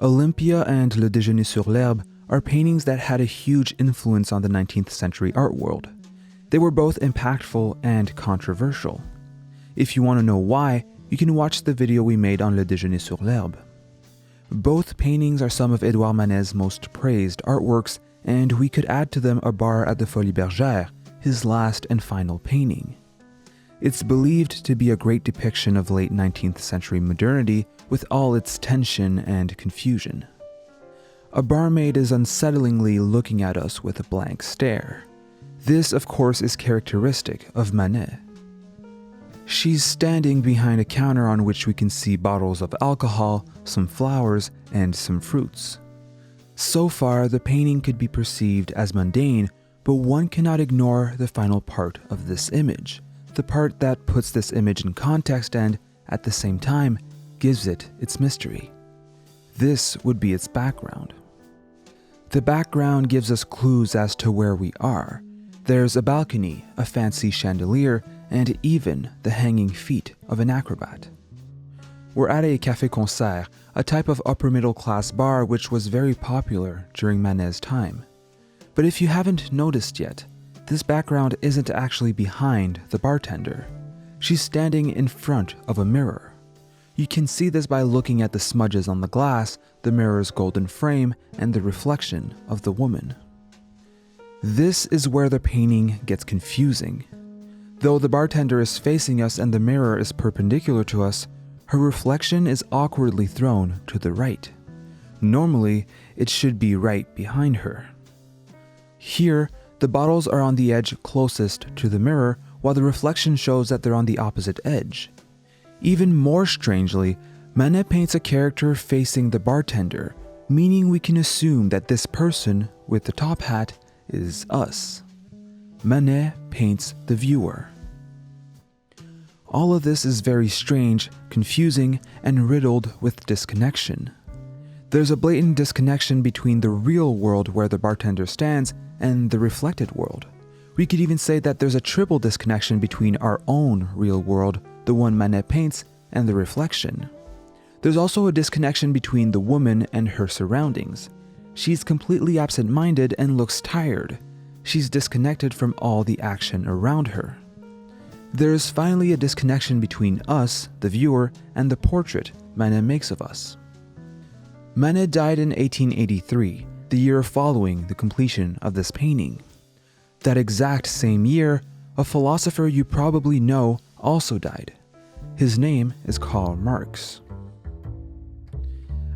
Olympia and Le Déjeuner sur l'herbe are paintings that had a huge influence on the 19th century art world. They were both impactful and controversial. If you want to know why, you can watch the video we made on Le Déjeuner sur l'herbe. Both paintings are some of Édouard Manet's most praised artworks, and we could add to them a bar at the Folies-Bergère, his last and final painting. It's believed to be a great depiction of late 19th century modernity with all its tension and confusion. A barmaid is unsettlingly looking at us with a blank stare. This, of course, is characteristic of Manet. She's standing behind a counter on which we can see bottles of alcohol, some flowers, and some fruits. So far, the painting could be perceived as mundane, but one cannot ignore the final part of this image, the part that puts this image in context and, at the same time, gives it its mystery. This would be its background. The background gives us clues as to where we are. There's a balcony, a fancy chandelier, and even the hanging feet of an acrobat. We're at a café-concert, a type of upper-middle-class bar which was very popular during Manet's time. But if you haven't noticed yet, this background isn't actually behind the bartender. She's standing in front of a mirror. You can see this by looking at the smudges on the glass, the mirror's golden frame, and the reflection of the woman. This is where the painting gets confusing. Though the bartender is facing us and the mirror is perpendicular to us, her reflection is awkwardly thrown to the right. Normally, it should be right behind her. Here, the bottles are on the edge closest to the mirror, while the reflection shows that they're on the opposite edge. Even more strangely, Manet paints a character facing the bartender, meaning we can assume that this person with the top hat is us. Manet paints the viewer. All of this is very strange, confusing, and riddled with disconnection. There's a blatant disconnection between the real world where the bartender stands and the reflected world. We could even say that there's a triple disconnection between our own real world, the one Manet paints, and the reflection. There's also a disconnection between the woman and her surroundings. She's completely absent-minded and looks tired. She's disconnected from all the action around her. There's finally a disconnection between us, the viewer, and the portrait Manet makes of us. Manet died in 1883, the year following the completion of this painting. That exact same year, a philosopher you probably know also died. His name is Karl Marx.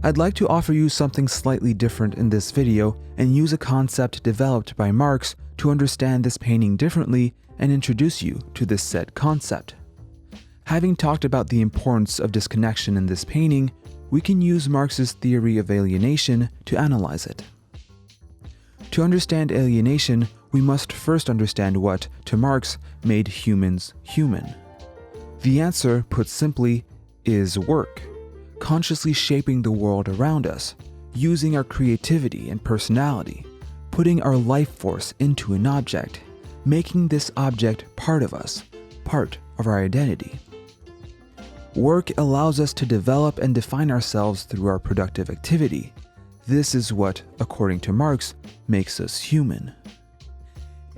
I'd like to offer you something slightly different in this video and use a concept developed by Marx to understand this painting differently and introduce you to this said concept. Having talked about the importance of disconnection in this painting, we can use Marx's theory of alienation to analyze it. To understand alienation, we must first understand what, to Marx, made humans human. The answer, put simply, is work, consciously shaping the world around us, using our creativity and personality, putting our life force into an object, making this object part of us, part of our identity. Work allows us to develop and define ourselves through our productive activity. This is what, according to Marx, makes us human.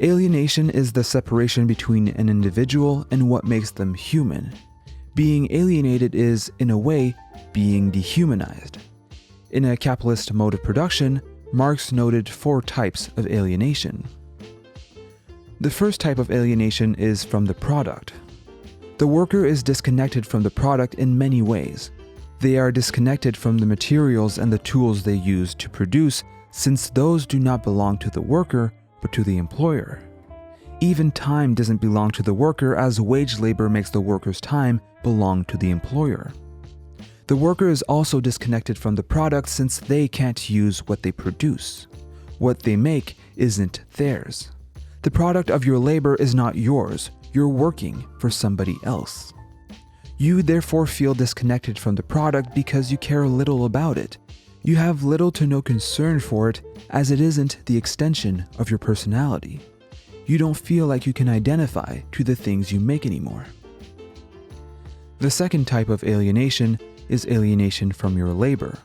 Alienation is the separation between an individual and what makes them human. Being alienated is, in a way, being dehumanized. In a capitalist mode of production, Marx noted 4 types of alienation. The first type of alienation is from the product. The worker is disconnected from the product in many ways. They are disconnected from the materials and the tools they use to produce, since those do not belong to the worker, but to the employer. Even time doesn't belong to the worker, as wage labor makes the worker's time belong to the employer. The worker is also disconnected from the product since they can't use what they produce. What they make isn't theirs. The product of your labor is not yours. You're working for somebody else. You therefore feel disconnected from the product because you care little about it. You have little to no concern for it, as it isn't the extension of your personality. You don't feel like you can identify to the things you make anymore. The second type of alienation is alienation from your labor.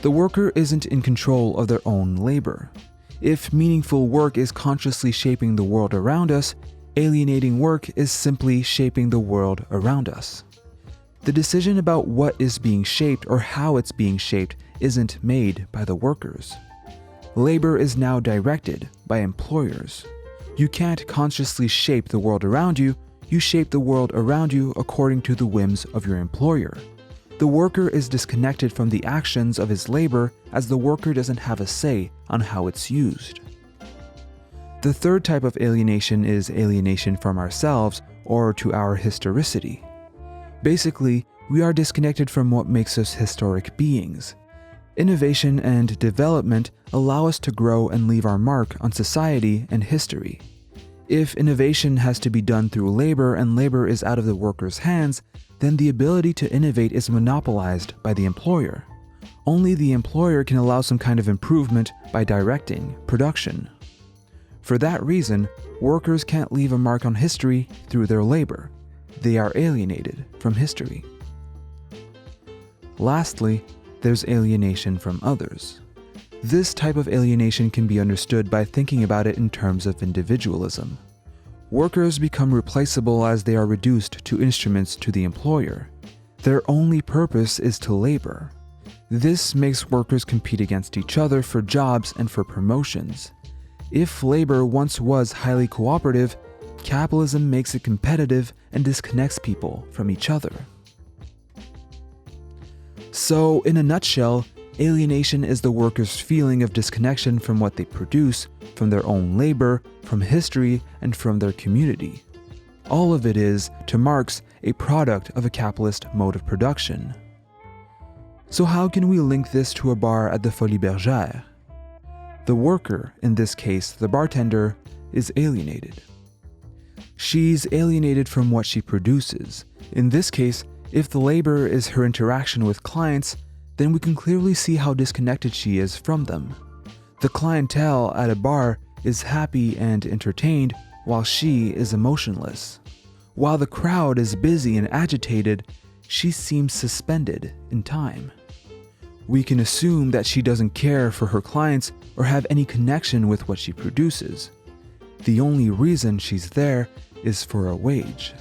The worker isn't in control of their own labor. If meaningful work is consciously shaping the world around us, alienating work is simply shaping the world around us. The decision about what is being shaped or how it's being shaped isn't made by the workers. Labor is now directed by employers. You can't consciously shape the world around you, you shape the world around you according to the whims of your employer. The worker is disconnected from the actions of his labor as the worker doesn't have a say on how it's used. The third type of alienation is alienation from ourselves or to our historicity. Basically, we are disconnected from what makes us historic beings. Innovation and development allow us to grow and leave our mark on society and history. If innovation has to be done through labor and labor is out of the worker's hands, then the ability to innovate is monopolized by the employer. Only the employer can allow some kind of improvement by directing production. For that reason, workers can't leave a mark on history through their labor. They are alienated from history. Lastly, there's alienation from others. This type of alienation can be understood by thinking about it in terms of individualism. Workers become replaceable as they are reduced to instruments to the employer. Their only purpose is to labor. This makes workers compete against each other for jobs and for promotions. If labor once was highly cooperative, capitalism makes it competitive and disconnects people from each other. So, in a nutshell, alienation is the workers' feeling of disconnection from what they produce, from their own labor, from history, and from their community. All of it is, to Marx, a product of a capitalist mode of production. So how can we link this to a bar at the Folies-Bergère? The worker, in this case the bartender, is alienated. She's alienated from what she produces. In this case, if the labor is her interaction with clients, then we can clearly see how disconnected she is from them. The clientele at a bar is happy and entertained while she is emotionless. While the crowd is busy and agitated, she seems suspended in time. We can assume that she doesn't care for her clients or have any connection with what she produces. The only reason she's there is for a wage.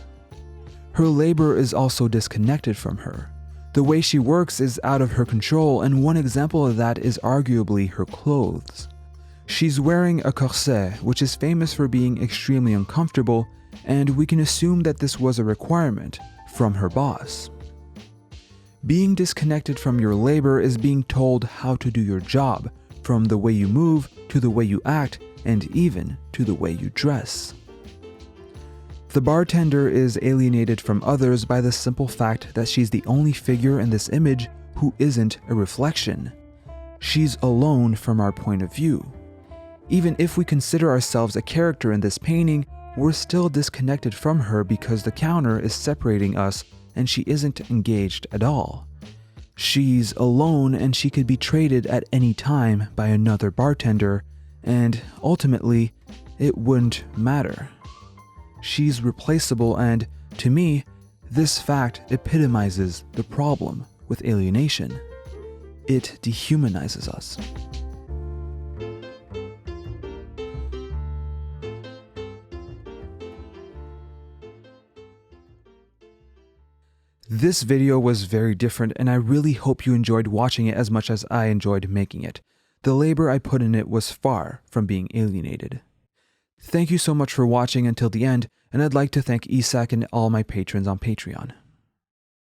Her labor is also disconnected from her. The way she works is out of her control, and one example of that is arguably her clothes. She's wearing a corset, which is famous for being extremely uncomfortable, and we can assume that this was a requirement from her boss. Being disconnected from your labor is being told how to do your job, from the way you move to the way you act, and even to the way you dress. The bartender is alienated from others by the simple fact that she's the only figure in this image who isn't a reflection. She's alone from our point of view. Even if we consider ourselves a character in this painting, we're still disconnected from her because the counter is separating us and she isn't engaged at all. She's alone and she could be traded at any time by another bartender, and ultimately, it wouldn't matter. She's replaceable, and to me, this fact epitomizes the problem with alienation. It dehumanizes us. This video was very different, and I really hope you enjoyed watching it as much as I enjoyed making it. The labor I put in it was far from being alienated. Thank you so much for watching until the end, and I'd like to thank Isak and all my patrons on Patreon.